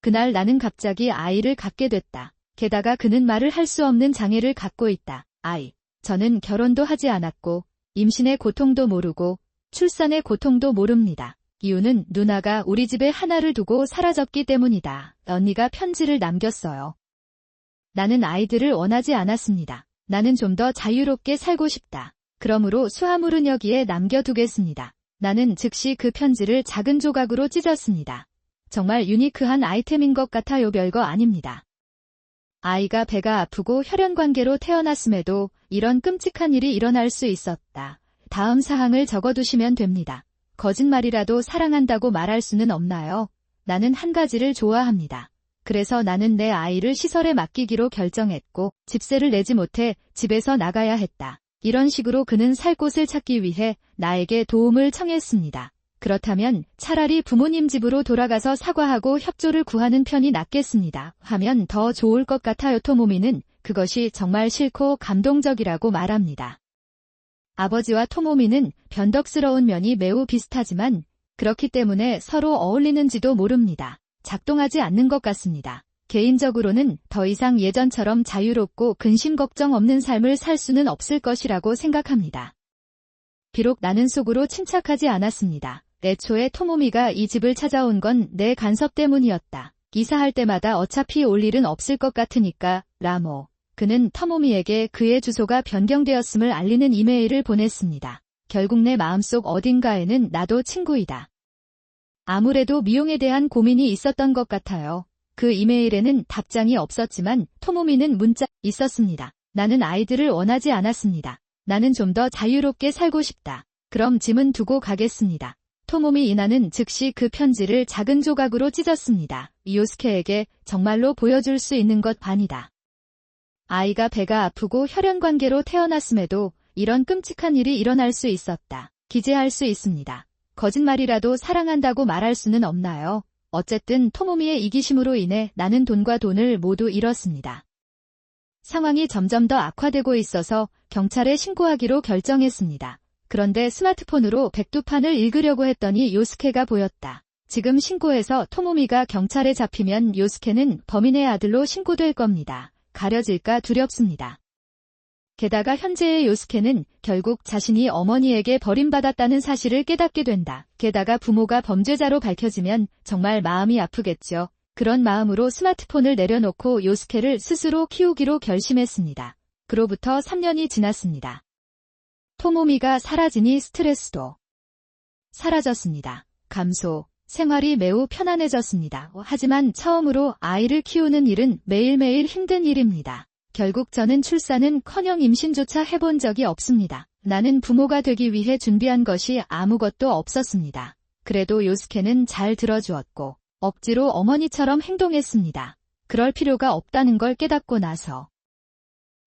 그날 나는 갑자기 아이를 갖게 됐다. 게다가 그는 말을 할 수 없는 장애를 갖고 있다. 저는 결혼도 하지 않았고 임신의 고통도 모르고 출산의 고통도 모릅니다. 이유는 누나가 우리 집에 하나를 두고 사라졌기 때문이다. 언니가 편지를 남겼어요. 나는 아이들을 원하지 않았습니다. 나는 좀 더 자유롭게 살고 싶다. 그러므로 수화물은 여기에 남겨두겠습니다. 나는 즉시 그 편지를 작은 조각으로 찢었습니다. 정말 유니크한 아이템인 것 같아요. 별거 아닙니다. 아이가 배가 아프고 혈연관계로 태어났음에도 이런 끔찍한 일이 일어날 수 있었다. 다음 사항을 적어두시면 됩니다. 거짓말이라도 사랑한다고 말할 수는 없나요? 나는 한 가지를 좋아합니다. 그래서 나는 내 아이를 시설에 맡기기로 결정했고 집세를 내지 못해 집에서 나가야 했다. 이런 식으로 그는 살 곳을 찾기 위해 나에게 도움을 청했습니다. 그렇다면 차라리 부모님 집으로 돌아가서 사과하고 협조를 구하는 편이 낫겠습니다. 하면 더 좋을 것 같아요. 토모미는 그것이 정말 싫고 감동적이라고 말합니다. 아버지와 토모미는 변덕스러운 면이 매우 비슷하지만 그렇기 때문에 서로 어울리는지도 모릅니다. 작동하지 않는 것 같습니다. 개인적으로는 더 이상 예전처럼 자유롭고 근심 걱정 없는 삶을 살 수는 없을 것이라고 생각합니다. 비록 나는 속으로 침착하지 않았습니다. 애초에 토모미가 이 집을 찾아온 건 내 간섭 때문이었다. 이사할 때마다 어차피 올 일은 없을 것 같으니까 라모. 그는 토모미에게 그의 주소가 변경되었음을 알리는 이메일을 보냈습니다. 결국 내 마음속 어딘가에는 나도 친구이다. 아무래도 미용에 대한 고민이 있었던 것 같아요. 그 이메일에는 답장이 없었지만 토모미는 문자 있었습니다. 나는 아이들을 원하지 않았습니다. 나는 좀 더 자유롭게 살고 싶다. 그럼 짐은 두고 가겠습니다. 토모미 이나는 즉시 그 편지를 작은 조각으로 찢었습니다. 요스케에게 정말로 보여줄 수 있는 것 반이다. 아이가 배가 아프고 혈연관계로 태어났음에도 이런 끔찍한 일이 일어날 수 있었다. 기재할 수 있습니다. 거짓말이라도 사랑한다고 말할 수는 없나요? 어쨌든 토모미의 이기심으로 인해 나는 돈과 돈을 모두 잃었습니다. 상황이 점점 더 악화되고 있어서 경찰에 신고하기로 결정했습니다. 그런데 스마트폰으로 백두판을 읽으려고 했더니 요스케가 보였다. 지금 신고해서 토모미가 경찰에 잡히면 요스케는 범인의 아들로 신고될 겁니다. 가려질까 두렵습니다. 게다가 현재의 요스케는 결국 자신이 어머니에게 버림받았다는 사실을 깨닫게 된다. 게다가 부모가 범죄자로 밝혀지면 정말 마음이 아프겠죠. 그런 마음으로 스마트폰을 내려놓고 요스케를 스스로 키우기로 결심했습니다. 그로부터 3년이 지났습니다. 토모미가 사라지니 스트레스도 사라졌습니다. 감소, 생활이 매우 편안해졌습니다. 하지만 처음으로 아이를 키우는 일은 매일매일 힘든 일입니다. 결국 저는 출산은커녕 임신조차 해본 적이 없습니다. 나는 부모가 되기 위해 준비한 것이 아무것도 없었습니다. 그래도 요스케는 잘 들어주었고 억지로 어머니처럼 행동했습니다. 그럴 필요가 없다는 걸 깨닫고 나서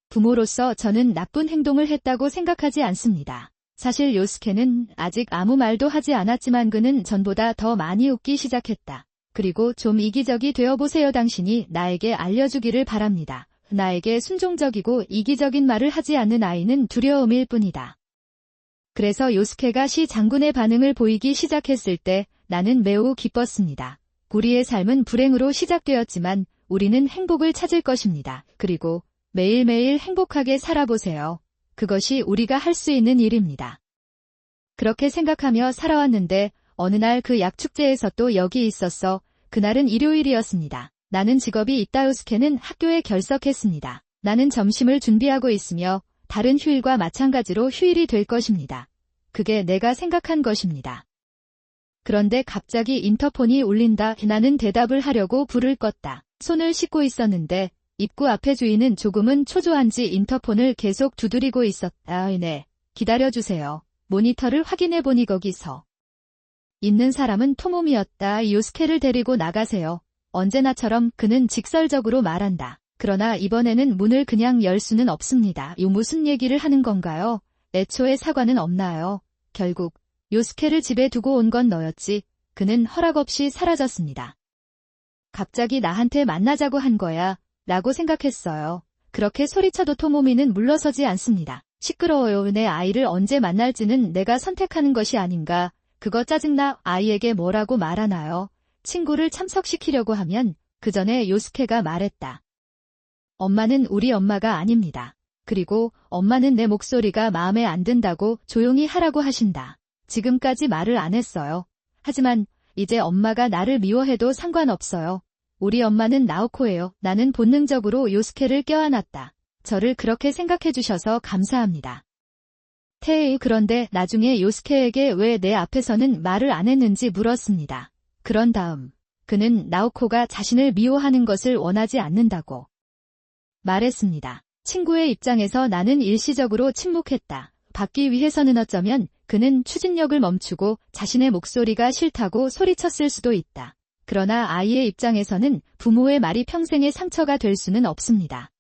부모로서 저는 나쁜 행동을 했다고 생각하지 않습니다. 사실 요스케는 아직 아무 말도 하지 않았지만 그는 전보다 더 많이 웃기 시작했다. 그리고 좀 이기적이 되어보세요. 당신이 나에게 알려주기를 바랍니다. 나에게 순종적이고 이기적인 말을 하지 않는 아이는 두려움일 뿐이다. 그래서 요스케가 시 장군의 반응을 보이기 시작했을 때 나는 매우 기뻤습니다. 우리의 삶은 불행으로 시작되었지만 우리는 행복을 찾을 것입니다. 그리고 매일매일 행복하게 살아보세요. 그것이 우리가 할 수 있는 일입니다. 그렇게 생각하며 살아왔는데 어느 날 그 약축제에서 또 여기 있었어. 그날은 일요일이었습니다. 나는 직업이 있다. 요스케는 학교에 결석했습니다. 나는 점심을 준비하고 있으며 다른 휴일과 마찬가지로 휴일이 될 것입니다. 그게 내가 생각한 것입니다. 그런데 갑자기 인터폰이 울린다. 나는 대답을 하려고 불을 껐다. 손을 씻고 있었는데 입구 앞에 주인은 조금은 초조한지 인터폰을 계속 두드리고 있었다. 네, 기다려주세요. 모니터를 확인해보니 거기서 있는 사람은 토모미였다. 요스케를 데리고 나가세요. 언제나처럼 그는 직설적으로 말한다. 그러나 이번에는 문을 그냥 열 수는 없습니다. 무슨 얘기를 하는 건가요? 애초에 사과는 없나요? 결국 요스케를 집에 두고 온 건 너였지. 그는 허락 없이 사라졌습니다. 갑자기 나한테 만나자고 한 거야 라고 생각했어요. 그렇게 소리쳐도 토모미는 물러서지 않습니다. 시끄러워요. 내 아이를 언제 만날지는 내가 선택하는 것이 아닌가. 그거 짜증나. 아이에게 뭐라고 말하나요? 친구를 참석시키려고 하면 그 전에 요스케가 말했다. 엄마는 우리 엄마가 아닙니다. 그리고 엄마는 내 목소리가 마음에 안 든다고 조용히 하라고 하신다. 지금까지 말을 안 했어요. 하지만 이제 엄마가 나를 미워해도 상관없어요. 우리 엄마는 나오코예요. 나는 본능적으로 요스케를 껴안았다. 저를 그렇게 생각해 주셔서 감사합니다. 태희 그런데 나중에 요스케에게 왜 내 앞에서는 말을 안 했는지 물었습니다. 그런 다음 그는 나오코가 자신을 미워하는 것을 원하지 않는다고 말했습니다. 친구의 입장에서 나는 일시적으로 침묵했다. 받기 위해서는 어쩌면 그는 추진력을 멈추고 자신의 목소리가 싫다고 소리쳤을 수도 있다. 그러나 아이의 입장에서는 부모의 말이 평생의 상처가 될 수는 없습니다.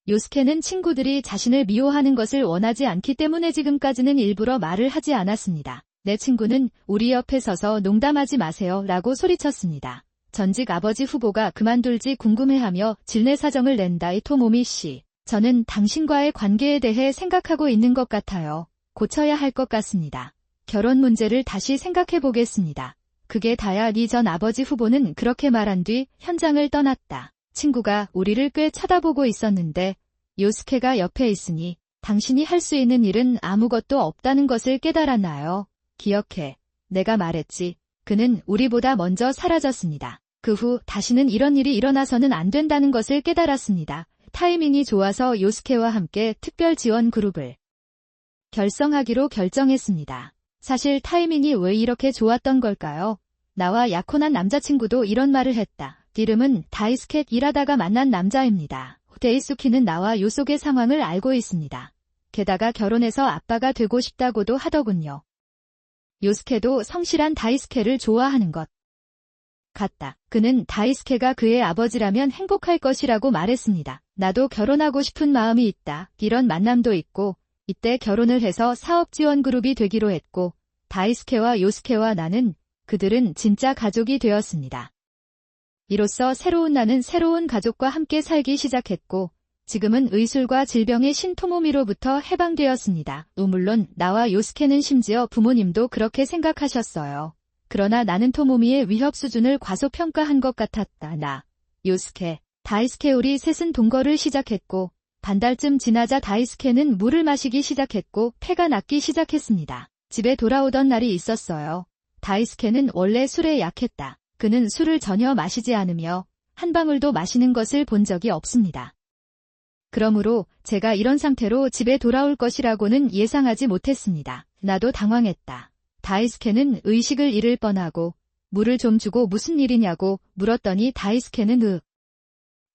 요스케는 친구들이 자신을 미워하는 것을 원하지 않기 때문에 지금까지는 일부러 말을 하지 않았습니다. 내 친구는 우리 옆에 서서 농담하지 마세요 라고 소리쳤습니다. 전직 아버지 후보가 그만둘지 궁금해하며 질내 사정을 낸다. 토모미 씨, 저는 당신과의 관계에 대해 생각하고 있는 것 같아요. 고쳐야 할 것 같습니다. 결혼 문제를 다시 생각해 보겠습니다. 그게 다야. 네 전 아버지 후보는 그렇게 말한 뒤 현장을 떠났다. 친구가 우리를 꽤 쳐다보고 있었는데 요스케가 옆에 있으니 당신이 할 수 있는 일은 아무것도 없다는 것을 깨달았나요? 기억해. 내가 말했지. 그는 우리보다 먼저 사라졌습니다. 그 후 다시는 이런 일이 일어나서는 안 된다는 것을 깨달았습니다. 타이밍이 좋아서 요스케와 함께 특별 지원 그룹을 결성하기로 결정했습니다. 사실 타이밍이 왜 이렇게 좋았던 걸까요? 나와 약혼한 남자친구도 이런 말을 했다. 이름은 다이스켓. 일하다가 만난 남자입니다. 데이수키는 나와 요속의 상황을 알고 있습니다. 게다가 결혼해서 아빠가 되고 싶다고도 하더군요. 요스케도 성실한 다이스케를 좋아하는 것 같다. 그는 다이스케가 그의 아버지라면 행복할 것이라고 말했습니다. 나도 결혼하고 싶은 마음이 있다. 이런 만남도 있고 이때 결혼을 해서 사업 지원 그룹이 되기로 했고 다이스케와 요스케와 나는 그들은 진짜 가족이 되었습니다. 이로써 나는 새로운 가족과 함께 살기 시작했고 지금은 의술과 질병의 신토모미로부터 해방되었습니다. 물론 나와 요스케는 심지어 부모님도 그렇게 생각하셨어요. 그러나 나는 토모미의 위협 수준을 과소평가한 것 같았다. 요스케, 다이스케 우리 셋은 동거를 시작했고 반달쯤 지나자 다이스케는 물을 마시기 시작했고 폐가 낫기 시작했습니다. 집에 돌아오던 날이 있었어요. 다이스케는 원래 술에 약했다. 그는 술을 전혀 마시지 않으며 한 방울도 마시는 것을 본 적이 없습니다. 그러므로 제가 이런 상태로 집에 돌아올 것이라고는 예상하지 못했습니다. 나도 당황했다. 다이스케는 의식을 잃을 뻔하고 물을 좀 주고 무슨 일이냐고 물었더니 다이스케는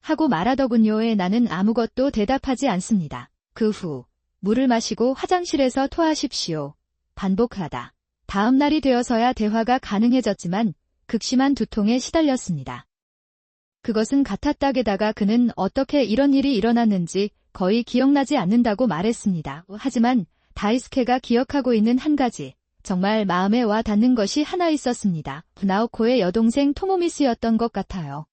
하고 말하더군요. 나는 아무것도 대답하지 않습니다. 그 후 물을 마시고 화장실에서 토하십시오. 반복하다. 다음 날이 되어서야 대화가 가능해졌지만 극심한 두통에 시달렸습니다. 그것은 같았다. 게다가 그는 어떻게 이런 일이 일어났는지 거의 기억나지 않는다고 말했습니다. 하지만 다이스케가 기억하고 있는 한 가지, 정말 마음에 와 닿는 것이 하나 있었습니다. 나오코의 여동생 토모미스였던 것 같아요.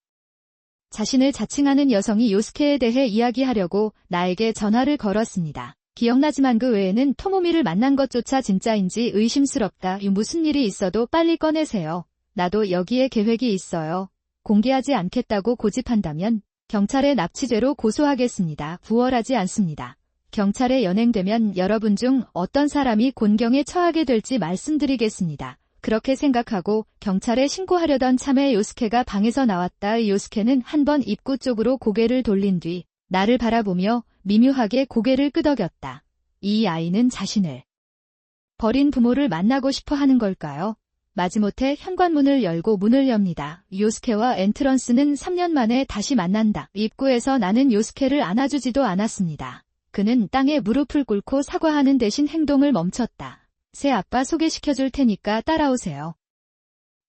자신을 자칭하는 여성이 요스케에 대해 이야기하려고 나에게 전화를 걸었습니다. 기억나지만 그 외에는 토모미를 만난 것조차 진짜인지 의심스럽다. 무슨 일이 있어도 빨리 꺼내세요. 나도 여기에 계획이 있어요. 공개하지 않겠다고 고집한다면 경찰에 납치죄로 고소하겠습니다. 부월하지 않습니다. 경찰에 연행되면 여러분 중 어떤 사람이 곤경에 처하게 될지 말씀드리겠습니다. 그렇게 생각하고 경찰에 신고하려던 참에 요스케가 방에서 나왔다. 요스케는 한 번 입구 쪽으로 고개를 돌린 뒤 나를 바라보며 미묘하게 고개를 끄덕였다. 이 아이는 자신을 버린 부모를 만나고 싶어 하는 걸까요? 마지못해 현관문을 열고 문을 엽니다. 요스케와 엔트런스는 3년 만에 다시 만난다. 입구에서 나는 요스케를 안아주지도 않았습니다. 그는 땅에 무릎을 꿇고 사과하는 대신 행동을 멈췄다. 새 아빠 소개시켜줄 테니까 따라오세요.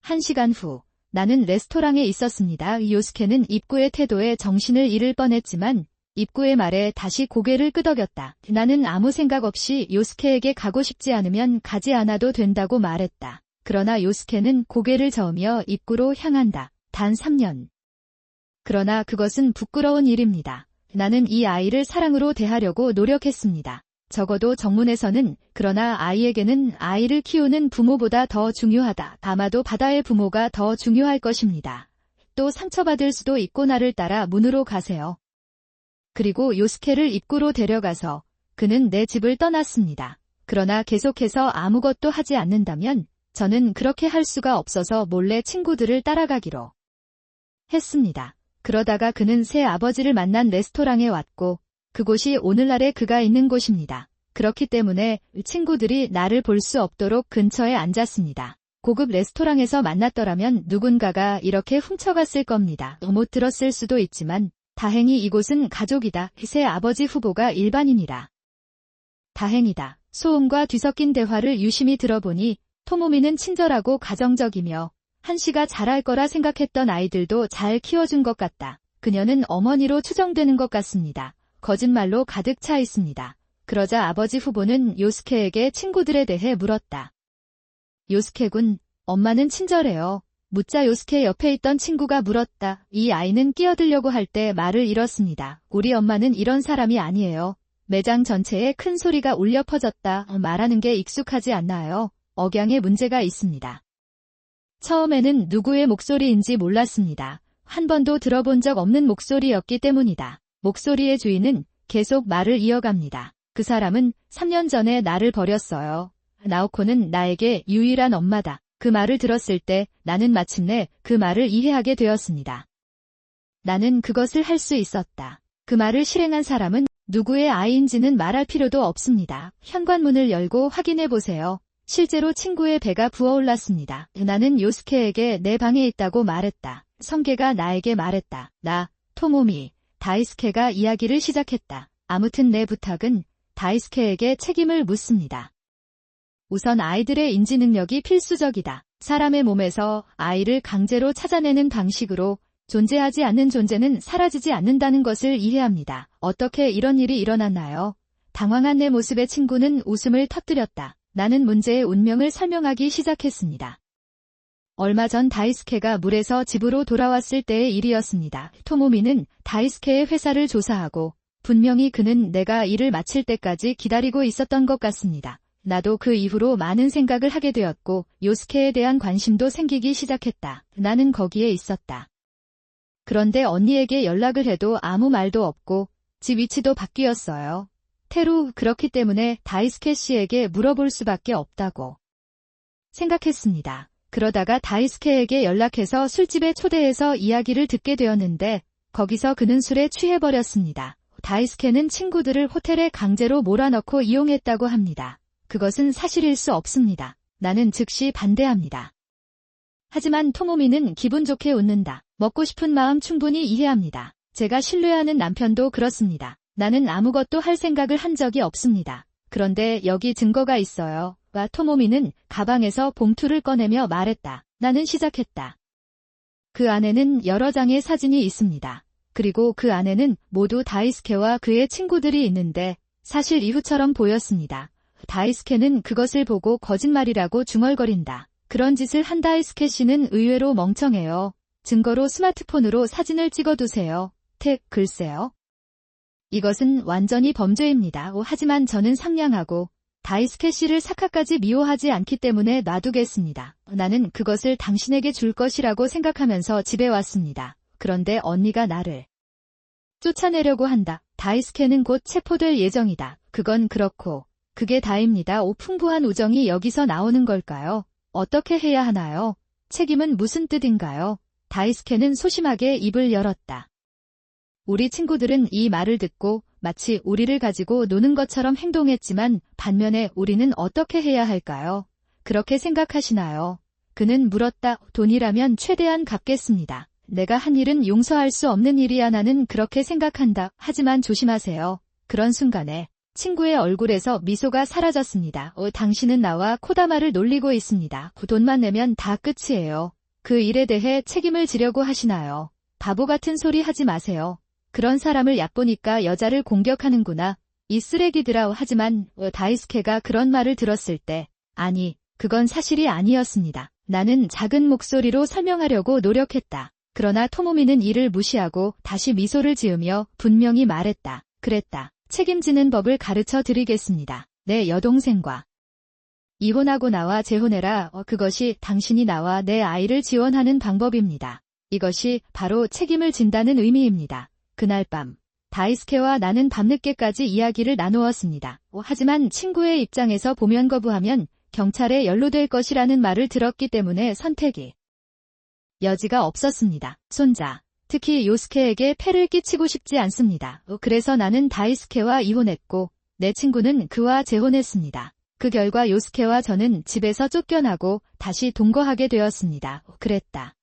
1시간 후 나는 레스토랑에 있었습니다. 요스케는 입구의 태도에 정신을 잃을 뻔했지만 입구의 말에 다시 고개를 끄덕였다. 나는 아무 생각 없이 요스케에게 가고 싶지 않으면 가지 않아도 된다고 말했다. 그러나 요스케는 고개를 저으며 입구로 향한다. 단 3년. 그러나 그것은 부끄러운 일입니다. 나는 이 아이를 사랑으로 대하려고 노력했습니다. 적어도 정문에서는 그러나 아이에게는 아이를 키우는 부모보다 더 중요하다. 아마도 바다의 부모가 더 중요할 것입니다. 또 상처받을 수도 있고 나를 따라 문으로 가세요. 그리고 요스케를 입구로 데려가서 그는 내 집을 떠났습니다. 그러나 계속해서 아무것도 하지 않는다면 저는 그렇게 할 수가 없어서 몰래 친구들을 따라가기로 했습니다. 그러다가 그는 새 아버지를 만난 레스토랑에 왔고 그곳이 오늘날의 그가 있는 곳입니다. 그렇기 때문에 친구들이 나를 볼 수 없도록 근처에 앉았습니다. 고급 레스토랑에서 만났더라면 누군가가 이렇게 훔쳐갔을 겁니다. 못 들었을 수도 있지만 다행히 이곳은 가족이다. 새 아버지 후보가 일반인이라. 다행이다. 소음과 뒤섞인 대화를 유심히 들어보니 토모미는 친절하고 가정적이며 한시가 잘할 거라 생각했던 아이들도 잘 키워준 것 같다. 그녀는 어머니로 추정되는 것 같습니다. 거짓말로 가득 차 있습니다. 그러자 아버지 후보는 요스케에게 친구들에 대해 물었다. 요스케군, 엄마는 친절해요. 묻자 요스케 옆에 있던 친구가 물었다. 이 아이는 끼어들려고 할 때 말을 잃었습니다. 우리 엄마는 이런 사람이 아니에요. 매장 전체에 큰 소리가 울려 퍼졌다. 말하는 게 익숙하지 않나요? 억양에 문제가 있습니다. 처음에는 누구의 목소리인지 몰랐습니다. 한 번도 들어본 적 없는 목소리였기 때문이다. 목소리의 주인은 계속 말을 이어갑니다. 그 사람은 3년 전에 나를 버렸어요. 나오코는 나에게 유일한 엄마다. 그 말을 들었을 때 나는 마침내 그 말을 이해하게 되었습니다. 나는 그것을 할 수 있었다. 그 말을 실행한 사람은 누구의 아이인지는 말할 필요도 없습니다. 현관문을 열고 확인해 보세요. 실제로 친구의 배가 부어올랐습니다. 나는 요스케에게 내 방에 있다고 말했다. 성게가 나에게 말했다. 나, 토모미, 다이스케가 이야기를 시작했다. 아무튼 내 부탁은 다이스케에게 책임을 묻습니다. 우선 아이들의 인지 능력이 필수적이다. 사람의 몸에서 아이를 강제로 찾아내는 방식으로 존재하지 않는 존재는 사라지지 않는다는 것을 이해합니다. 어떻게 이런 일이 일어났나요? 당황한 내 모습에 친구는 웃음을 터뜨렸다. 나는 문제의 운명을 설명하기 시작했습니다. 얼마 전 다이스케가 물에서 집으로 돌아왔을 때의 일이었습니다. 토모미는 다이스케의 회사를 조사하고 분명히 그는 내가 일을 마칠 때까지 기다리고 있었던 것 같습니다. 나도 그 이후로 많은 생각을 하게 되었고 요스케에 대한 관심도 생기기 시작했다. 나는 거기에 있었다. 그런데 언니에게 연락을 해도 아무 말도 없고 집 위치도 바뀌었어요. 테루, 그렇기 때문에 다이스케 씨에게 물어볼 수밖에 없다고 생각했습니다. 그러다가 다이스케에게 연락해서 술집에 초대해서 이야기를 듣게 되었는데 거기서 그는 술에 취해버렸습니다. 다이스케는 친구들을 호텔에 강제로 몰아넣고 이용했다고 합니다. 그것은 사실일 수 없습니다. 나는 즉시 반대합니다. 하지만 토모미는 기분 좋게 웃는다. 먹고 싶은 마음 충분히 이해합니다. 제가 신뢰하는 남편도 그렇습니다. 나는 아무것도 할 생각을 한 적이 없습니다. 그런데 여기 증거가 있어요. 와 토모미는 가방에서 봉투를 꺼내며 말했다. 나는 시작했다. 그 안에는 여러 장의 사진이 있습니다. 그리고 그 안에는 모두 다이스케와 그의 친구들이 있는데 사실 이후처럼 보였습니다. 다이스케는 그것을 보고 거짓말이라고 중얼거린다. 그런 짓을 한 다이스케 씨는 의외로 멍청해요. 증거로 스마트폰으로 사진을 찍어두세요. 글쎄요. 이것은 완전히 범죄입니다. 하지만 저는 상냥하고 다이스케 씨를 사카까지 미워하지 않기 때문에 놔두겠습니다. 나는 그것을 당신에게 줄 것이라고 생각하면서 집에 왔습니다. 그런데 언니가 나를 쫓아내려고 한다. 다이스케는 곧 체포될 예정이다. 그건 그렇고 그게 다입니다. 풍부한 우정이 여기서 나오는 걸까요? 어떻게 해야 하나요? 책임은 무슨 뜻인가요? 다이스케는 소심하게 입을 열었다. 우리 친구들은 이 말을 듣고 마치 우리를 가지고 노는 것처럼 행동했지만 반면에 우리는 어떻게 해야 할까요? 그렇게 생각하시나요? 그는 물었다. 돈이라면 최대한 갚겠습니다. 내가 한 일은 용서할 수 없는 일이야. 나는 그렇게 생각한다. 하지만 조심하세요. 그런 순간에 친구의 얼굴에서 미소가 사라졌습니다. 당신은 나와 코다마를 놀리고 있습니다. 돈만 내면 다 끝이에요. 그 일에 대해 책임을 지려고 하시나요? 바보 같은 소리 하지 마세요. 그런 사람을 얕보니까 여자를 공격하는구나. 이 쓰레기들아. 하지만 다이스케가 그런 말을 들었을 때 아니, 그건 사실이 아니었습니다. 나는 작은 목소리로 설명하려고 노력했다. 그러나 토모미는 이를 무시하고 다시 미소를 지으며 분명히 말했다. 그랬다. 책임지는 법을 가르쳐 드리겠습니다. 내 여동생과 이혼하고 나와 재혼해라. 그것이 당신이 나와 내 아이를 지원하는 방법입니다. 이것이 바로 책임을 진다는 의미입니다. 그날 밤, 다이스케와 나는 밤늦게까지 이야기를 나누었습니다. 하지만 친구의 입장에서 보면 거부하면 경찰에 연루될 것이라는 말을 들었기 때문에 선택이 여지가 없었습니다. 손자, 특히 요스케에게 폐를 끼치고 싶지 않습니다. 그래서 나는 다이스케와 이혼했고 내 친구는 그와 재혼했습니다. 그 결과 요스케와 저는 집에서 쫓겨나고 다시 동거하게 되었습니다. 그랬다.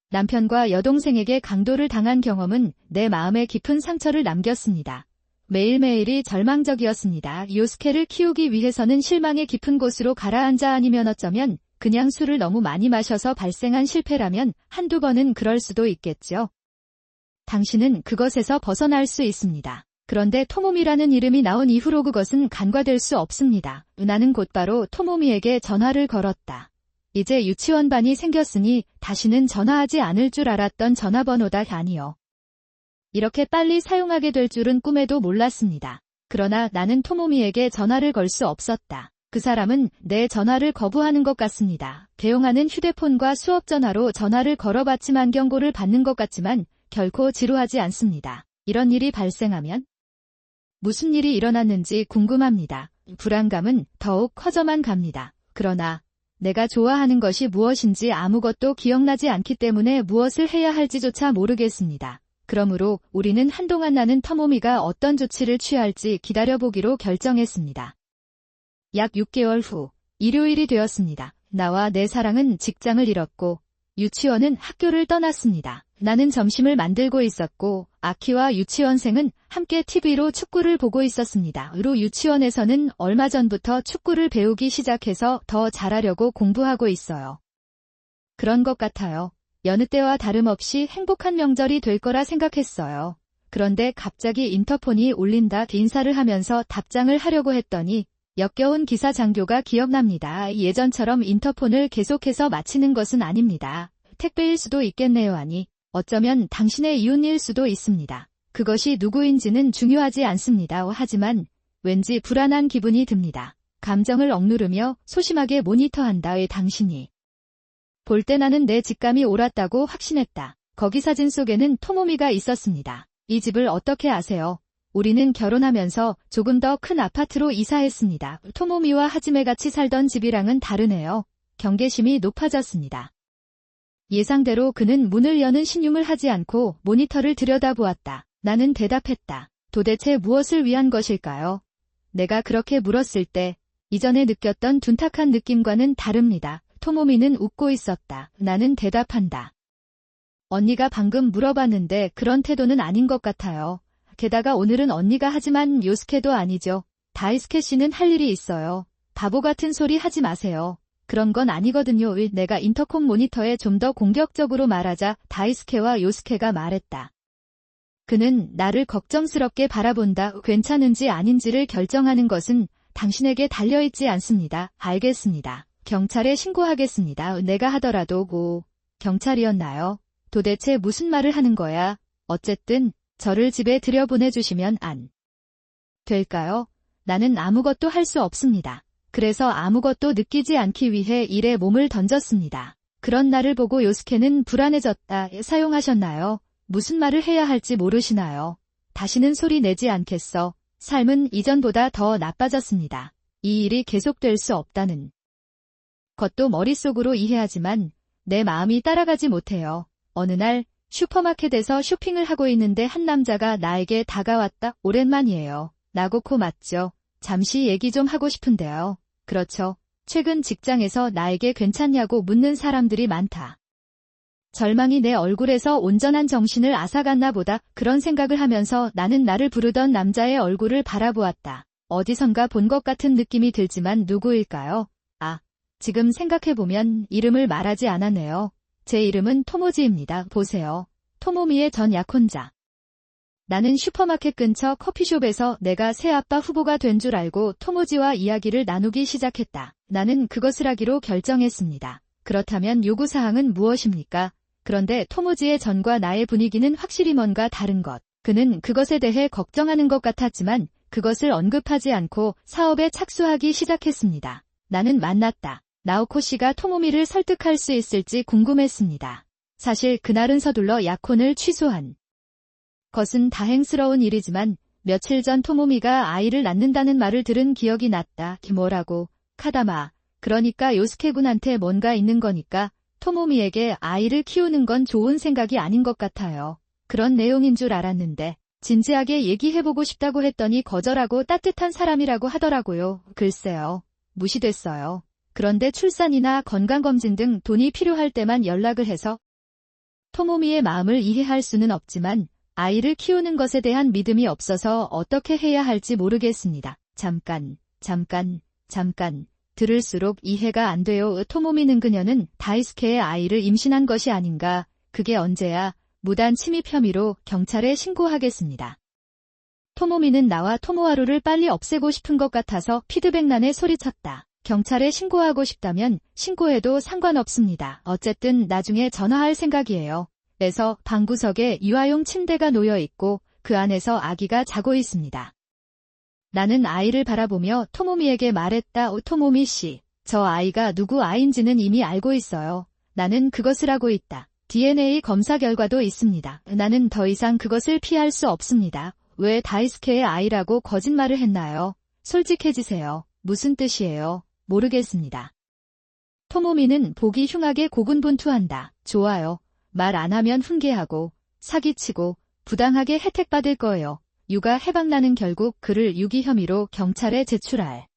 남편과 여동생에게 강도를 당한 경험은 내 마음에 깊은 상처를 남겼습니다. 매일매일이 절망적이었습니다. 요스케를 키우기 위해서는 실망의 깊은 곳으로 가라앉아 아니면 어쩌면 그냥 술을 너무 많이 마셔서 발생한 실패라면 한두 번은 그럴 수도 있겠죠. 당신은 그것에서 벗어날 수 있습니다. 그런데 토모미라는 이름이 나온 이후로 그것은 간과될 수 없습니다. 나는 곧바로 토모미에게 전화를 걸었다. 이제 유치원반이 생겼으니 다시는 전화하지 않을 줄 알았던 전화번호다. 아니요. 이렇게 빨리 사용하게 될 줄은 꿈에도 몰랐습니다. 그러나 나는 토모미에게 전화를 걸 수 없었다. 그 사람은 내 전화를 거부하는 것 같습니다. 개용하는 휴대폰과 수업 전화로 전화를 걸어봤지만 경고를 받는 것 같지만 결코 지루하지 않습니다. 이런 일이 발생하면 무슨 일이 일어났는지 궁금합니다. 불안감은 더욱 커져만 갑니다. 그러나 내가 좋아하는 것이 무엇인지 아무것도 기억나지 않기 때문에 무엇을 해야 할지조차 모르겠습니다. 그러므로 우리는 한동안 나는 토모미가 어떤 조치를 취할지 기다려보기로 결정했습니다. 약 6개월 후, 일요일이 되었습니다. 나와 내 사랑은 직장을 잃었고 유치원은 학교를 떠났습니다. 나는 점심을 만들고 있었고 아키와 유치원생은 함께 TV로 축구를 보고 있었습니다. 으로 유치원에서는 얼마 전부터 축구를 배우기 시작해서 더 잘하려고 공부하고 있어요. 그런 것 같아요. 여느 때와 다름없이 행복한 명절이 될 거라 생각했어요. 그런데 갑자기 인터폰이 울린다. 인사를 하면서 답장을 하려고 했더니 역겨운 기사 장교가 기억납니다. 예전처럼 인터폰을 계속해서 마치는 것은 아닙니다. 택배일 수도 있겠네요. 아니, 어쩌면 당신의 이웃일 수도 있습니다. 그것이 누구인지는 중요하지 않습니다. 하지만 왠지 불안한 기분이 듭니다. 감정을 억누르며 소심하게 모니터한다. 당신이 볼 때 나는 내 직감이 옳았다고 확신했다. 거기 사진 속에는 토모미가 있었습니다. 이 집을 어떻게 아세요? 우리는 결혼하면서 조금 더 큰 아파트로 이사했습니다. 토모미와 하지메 같이 살던 집이랑은 다르네요. 경계심이 높아졌습니다. 예상대로 그는 문을 여는 신용을 하지 않고 모니터를 들여다보았다. 나는 대답했다. 도대체 무엇을 위한 것일까요? 내가 그렇게 물었을 때 이전에 느꼈던 둔탁한 느낌과는 다릅니다. 토모미는 웃고 있었다. 나는 대답한다. 언니가 방금 물어봤는데 그런 태도는 아닌 것 같아요. 게다가 오늘은 언니가 하지만 요스케도 아니죠. 다이스케 씨는 할 일이 있어요. 바보 같은 소리 하지 마세요. 그런 건 아니거든요. 내가 인터콤 모니터에 좀 더 공격적으로 말하자 다이스케와 요스케가 말했다. 그는 나를 걱정스럽게 바라본다. 괜찮은지 아닌지를 결정하는 것은 당신에게 달려있지 않습니다. 알겠습니다. 경찰에 신고하겠습니다. 내가 하더라도 경찰이었나요? 도대체 무슨 말을 하는 거야? 어쨌든 저를 집에 들여보내주시면 안 될까요? 나는 아무것도 할 수 없습니다. 그래서 아무것도 느끼지 않기 위해 일에 몸을 던졌습니다. 그런 나를 보고 요스케는 불안해졌다. 사용하셨나요? 무슨 말을 해야 할지 모르시나요? 다시는 소리 내지 않겠어. 삶은 이전보다 더 나빠졌습니다. 이 일이 계속될 수 없다는 것도 머릿속으로 이해하지만 내 마음이 따라가지 못해요. 어느 날 슈퍼마켓에서 쇼핑을 하고 있는데 한 남자가 나에게 다가왔다. 오랜만이에요. 나고코 맞죠? 잠시 얘기 좀 하고 싶은데요. 그렇죠. 최근 직장에서 나에게 괜찮냐고 묻는 사람들이 많다. 절망이 내 얼굴에서 온전한 정신을 앗아갔나 보다. 그런 생각을 하면서 나는 나를 부르던 남자의 얼굴을 바라보았다. 어디선가 본 것 같은 느낌이 들지만 누구일까요? 지금 생각해보면 이름을 말하지 않았네요. 제 이름은 토모지입니다. 보세요. 토모미의 전 약혼자. 나는 슈퍼마켓 근처 커피숍에서 내가 새 아빠 후보가 된 줄 알고 토모지와 이야기를 나누기 시작했다. 나는 그것을 하기로 결정했습니다. 그렇다면 요구사항은 무엇입니까? 그런데 토모지의 전과 나의 분위기는 확실히 뭔가 다른 것. 그는 그것에 대해 걱정하는 것 같았지만 그것을 언급하지 않고 사업에 착수하기 시작했습니다. 나는 만났다. 나오코 씨가 토모미를 설득할 수 있을지 궁금했습니다. 사실 그날은 서둘러 약혼을 취소한 것은 다행스러운 일이지만 며칠 전 토모미가 아이를 낳는다는 말을 들은 기억이 났다. 뭐라고? 카다마. 그러니까 요스케군한테 뭔가 있는 거니까 토모미에게 아이를 키우는 건 좋은 생각이 아닌 것 같아요. 그런 내용인 줄 알았는데 진지하게 얘기해보고 싶다고 했더니 거절하고 따뜻한 사람이라고 하더라고요. 글쎄요. 무시됐어요. 그런데 출산이나 건강검진 등 돈이 필요할 때만 연락을 해서 토모미의 마음을 이해할 수는 없지만 아이를 키우는 것에 대한 믿음이 없어서 어떻게 해야 할지 모르겠습니다. 잠깐. 들을수록 이해가 안 돼요. 토모미는 그녀는 다이스케의 아이를 임신한 것이 아닌가. 그게 언제야? 무단 침입 혐의로 경찰에 신고하겠습니다. 토모미는 나와 토모하루를 빨리 없애고 싶은 것 같아서 피드백란에 소리쳤다. 경찰에 신고하고 싶다면 신고해도 상관없습니다. 어쨌든 나중에 전화할 생각이에요. 그래서 방구석에 유아용 침대가 놓여 있고 그 안에서 아기가 자고 있습니다. 나는 아이를 바라보며 토모미에게 말했다. 토모미 씨, 저 아이가 누구 아인지는 이미 알고 있어요. 나는 그것을 하고 있다. DNA 검사 결과도 있습니다. 나는 더 이상 그것을 피할 수 없습니다. 왜 다이스케의 아이라고 거짓말을 했나요? 솔직해지세요. 무슨 뜻이에요? 모르겠습니다. 토모미는 보기 흉하게 고군분투한다. 좋아요. 말 안 하면 훈계하고 사기치고 부당하게 혜택받을 거예요. 육아 해방나는 결국 그를 유기 혐의로 경찰에 제출할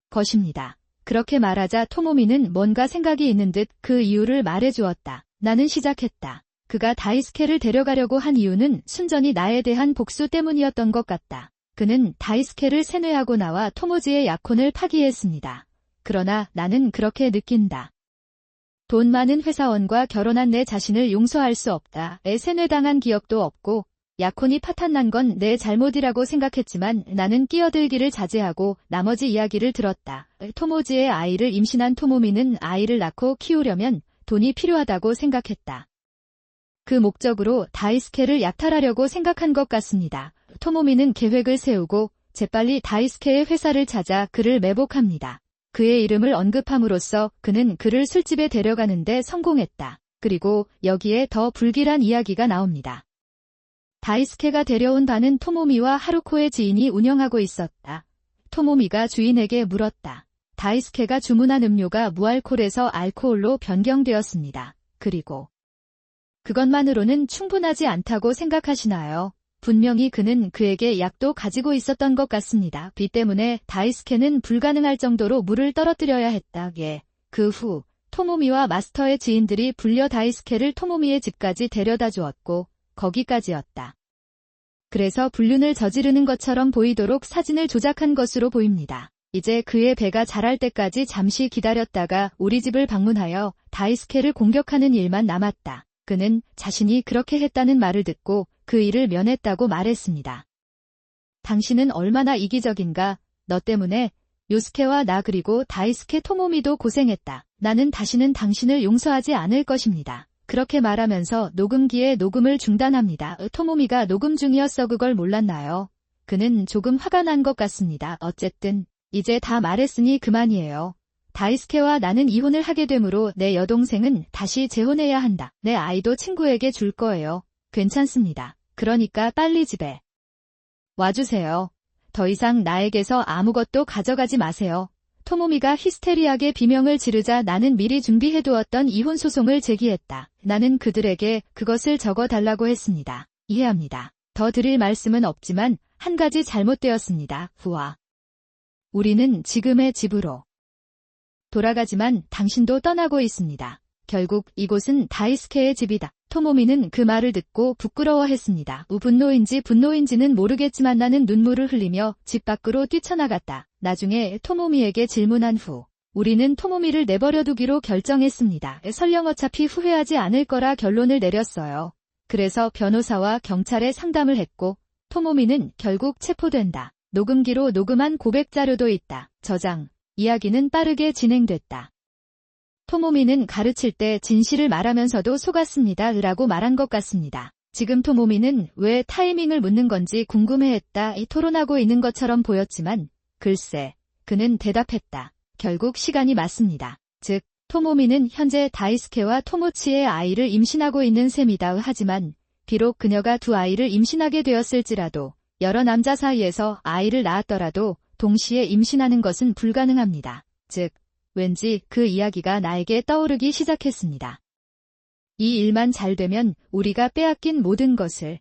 것입니다. 그렇게 말하자 토모미는 뭔가 생각이 있는 듯 그 이유를 말해주었다. 나는 시작했다. 그가 다이스케를 데려가려고 한 이유는 순전히 나에 대한 복수 때문이었던 것 같다. 그는 다이스케를 세뇌하고 나와 토모지의 약혼을 파기했습니다. 그러나 나는 그렇게 느낀다. 돈 많은 회사원과 결혼한 내 자신을 용서할 수 없다. 세뇌당한 기억도 없고 약혼이 파탄난 건 내 잘못이라고 생각했지만 나는 끼어들기를 자제하고 나머지 이야기를 들었다. 토모지의 아이를 임신한 토모미는 아이를 낳고 키우려면 돈이 필요하다고 생각했다. 그 목적으로 다이스케를 약탈하려고 생각한 것 같습니다. 토모미는 계획을 세우고 재빨리 다이스케의 회사를 찾아 그를 매복합니다. 그의 이름을 언급함으로써 그는 그를 술집에 데려가는데 성공했다. 그리고 여기에 더 불길한 이야기가 나옵니다. 다이스케가 데려온 바는 토모미와 하루코의 지인이 운영하고 있었다. 토모미가 주인에게 물었다. 다이스케가 주문한 음료가 무알콜에서 알코올로 변경되었습니다. 그리고 그것만으로는 충분하지 않다고 생각하시나요? 분명히 그는 그에게 약도 가지고 있었던 것 같습니다. 비 때문에 다이스케는 불가능할 정도로 물을 떨어뜨려야 했다. 그 후 토모미와 마스터의 지인들이 불려 다이스케를 토모미의 집까지 데려다 주었고 거기까지였다. 그래서 불륜을 저지르는 것처럼 보이도록 사진을 조작한 것으로 보입니다. 이제 그의 배가 자랄 때까지 잠시 기다렸다가 우리 집을 방문하여 다이스케를 공격하는 일만 남았다. 그는 자신이 그렇게 했다는 말을 듣고 그 일을 면했다고 말했습니다. 당신은 얼마나 이기적인가. 너 때문에 요스케와 나 그리고 다이스케 토모미도 고생했다. 나는 다시는 당신을 용서하지 않을 것입니다. 그렇게 말하면서 녹음기에 녹음을 중단합니다. 토모미가 녹음 중이었어. 그걸 몰랐나요? 그는 조금 화가 난 것 같습니다. 어쨌든 이제 다 말했으니 그만이에요. 다이스케와 나는 이혼을 하게 되므로 내 여동생은 다시 재혼해야 한다. 내 아이도 친구에게 줄 거예요. 괜찮습니다. 그러니까 빨리 집에 와주세요. 더 이상 나에게서 아무것도 가져가지 마세요. 토모미가 히스테리하게 비명을 지르자 나는 미리 준비해두었던 이혼 소송을 제기했다. 나는 그들에게 그것을 적어달라고 했습니다. 이해합니다. 더 드릴 말씀은 없지만 한 가지 잘못되었습니다. 후아. 우리는 지금의 집으로 돌아가지만 당신도 떠나고 있습니다. 결국 이곳은 다이스케의 집이다. 토모미는 그 말을 듣고 부끄러워했습니다. 분노인지는 모르겠지만 나는 눈물을 흘리며 집 밖으로 뛰쳐나갔다. 나중에 토모미에게 질문한 후 우리는 토모미를 내버려두기로 결정했습니다. 설령 어차피 후회하지 않을 거라 결론을 내렸어요. 그래서 변호사와 경찰에 상담을 했고 토모미는 결국 체포된다. 녹음기로 녹음한 고백 자료도 있다. 저장. 이야기는 빠르게 진행됐다. 토모미는 가르칠 때 진실을 말하면서도 속았습니다. 라고 말한 것 같습니다. 지금 토모미는 왜 타이밍을 묻는 건지 궁금해했다. 토론하고 있는 것처럼 보였지만 글쎄, 그는 대답했다. 결국 시간이 맞습니다. 즉, 토모미는 현재 다이스케와 토모치의 아이를 임신하고 있는 셈이다. 하지만 비록 그녀가 두 아이를 임신하게 되었을지라도 여러 남자 사이에서 아이를 낳았더라도 동시에 임신하는 것은 불가능합니다. 즉, 왠지 그 이야기가 나에게 떠오르기 시작했습니다. 이 일만 잘 되면 우리가 빼앗긴 모든 것을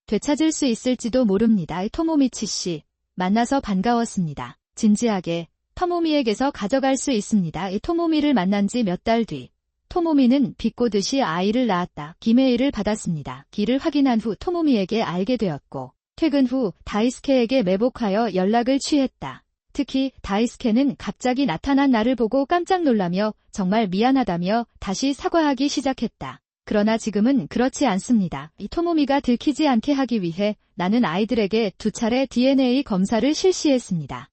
되찾을 수 있을지도 모릅니다. 토모미치 씨, 만나서 반가웠습니다. 진지하게 토모미에게서 가져갈 수 있습니다. 토모미를 만난 지 몇 달 뒤, 토모미는 비꼬듯이 아이를 낳았다. 기메일을 받았습니다. 기를 확인한 후 토모미에게 알게 되었고, 퇴근 후 다이스케에게 매복하여 연락을 취했다. 특히 다이스케는 갑자기 나타난 나를 보고 깜짝 놀라며 정말 미안하다며 다시 사과하기 시작했다. 그러나 지금은 그렇지 않습니다. 이 토모미가 들키지 않게 하기 위해 나는 아이들에게 2차례 DNA 검사를 실시했습니다.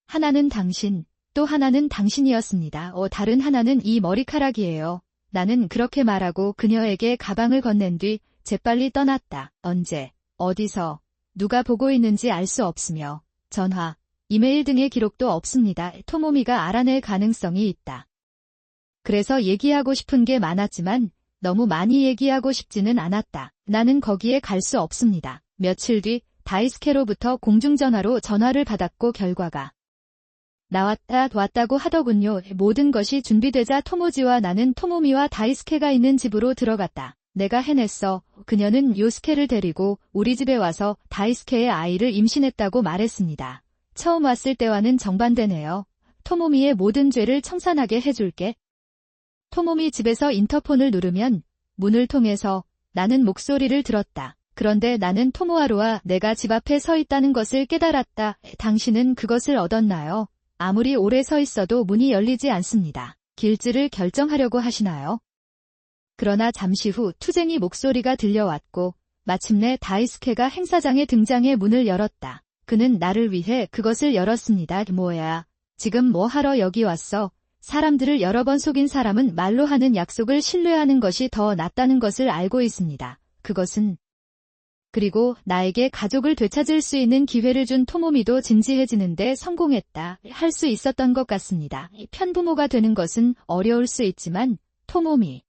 하나는 당신, 또 하나는 당신이었습니다. 다른 하나는 이 머리카락이에요. 나는 그렇게 말하고 그녀에게 가방을 건넨 뒤 재빨리 떠났다. 언제, 어디서, 누가 보고 있는지 알 수 없으며 전화, 이메일 등의 기록도 없습니다. 토모미가 알아낼 가능성이 있다. 그래서 얘기하고 싶은 게 많았지만 너무 많이 얘기하고 싶지는 않았다. 나는 거기에 갈 수 없습니다. 며칠 뒤 다이스케로부터 공중전화로 전화를 받았고 결과가 왔다고 하더군요. 모든 것이 준비되자 토모지와 나는 토모미와 다이스케가 있는 집으로 들어갔다. 내가 해냈어. 그녀는 요스케를 데리고 우리 집에 와서 다이스케의 아이를 임신했다고 말했습니다. 처음 왔을 때와는 정반대네요. 토모미의 모든 죄를 청산하게 해줄게. 토모미 집에서 인터폰을 누르면 문을 통해서 나는 목소리를 들었다. 그런데 나는 토모하루와 내가 집 앞에 서 있다는 것을 깨달았다. 당신은 그것을 얻었나요? 아무리 오래 서 있어도 문이 열리지 않습니다. 길지를 결정하려고 하시나요? 그러나 잠시 후 투쟁이 목소리가 들려왔고 마침내 다이스케가 행사장에 등장해 문을 열었다. 그는 나를 위해 그것을 열었습니다. 뭐야? 지금 뭐 하러 여기 왔어? 사람들을 여러 번 속인 사람은 말로 하는 약속을 신뢰하는 것이 더 낫다는 것을 알고 있습니다. 그것은 그리고 나에게 가족을 되찾을 수 있는 기회를 준 토모미도 진지해지는데 성공했다. 할 수 있었던 것 같습니다. 편부모가 되는 것은 어려울 수 있지만 토모미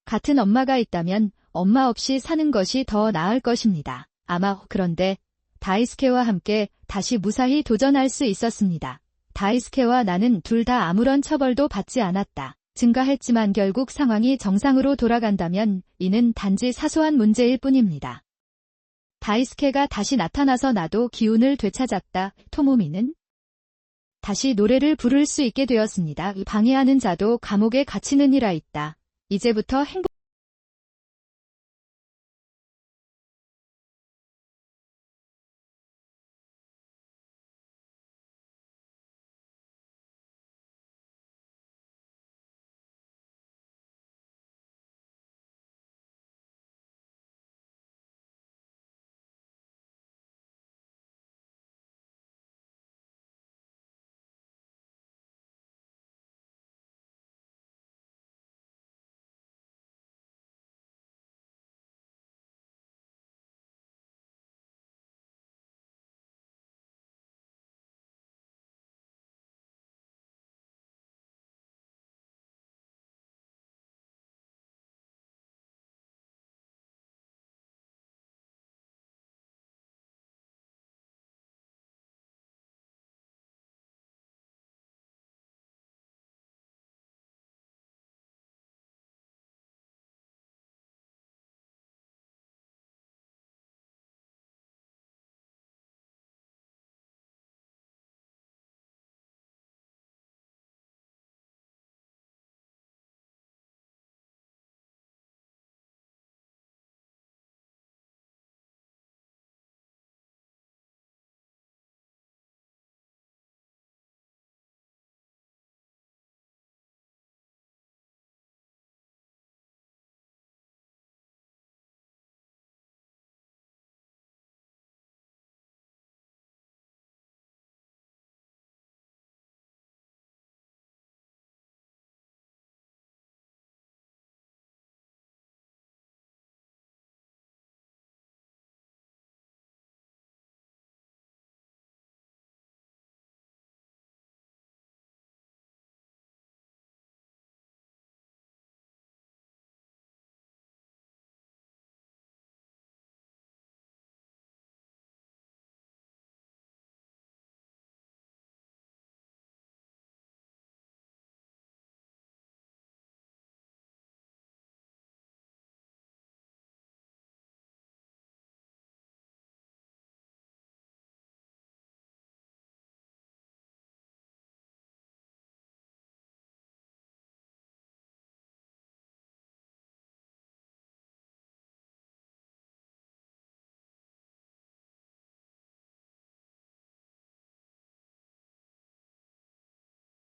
같은 엄마가 있다면 엄마 없이 사는 것이 더 나을 것입니다. 아마 그런데 다이스케와 함께 다시 무사히 도전할 수 있었습니다. 다이스케와 나는 둘 다 아무런 처벌도 받지 않았다. 증가했지만 결국 상황이 정상으로 돌아간다면 이는 단지 사소한 문제일 뿐입니다. 다이스케가 다시 나타나서 나도 기운을 되찾았다. 토모미는 다시 노래를 부를 수 있게 되었습니다. 방해하는 자도 감옥에 갇히느니라 있다. 이제부터 행복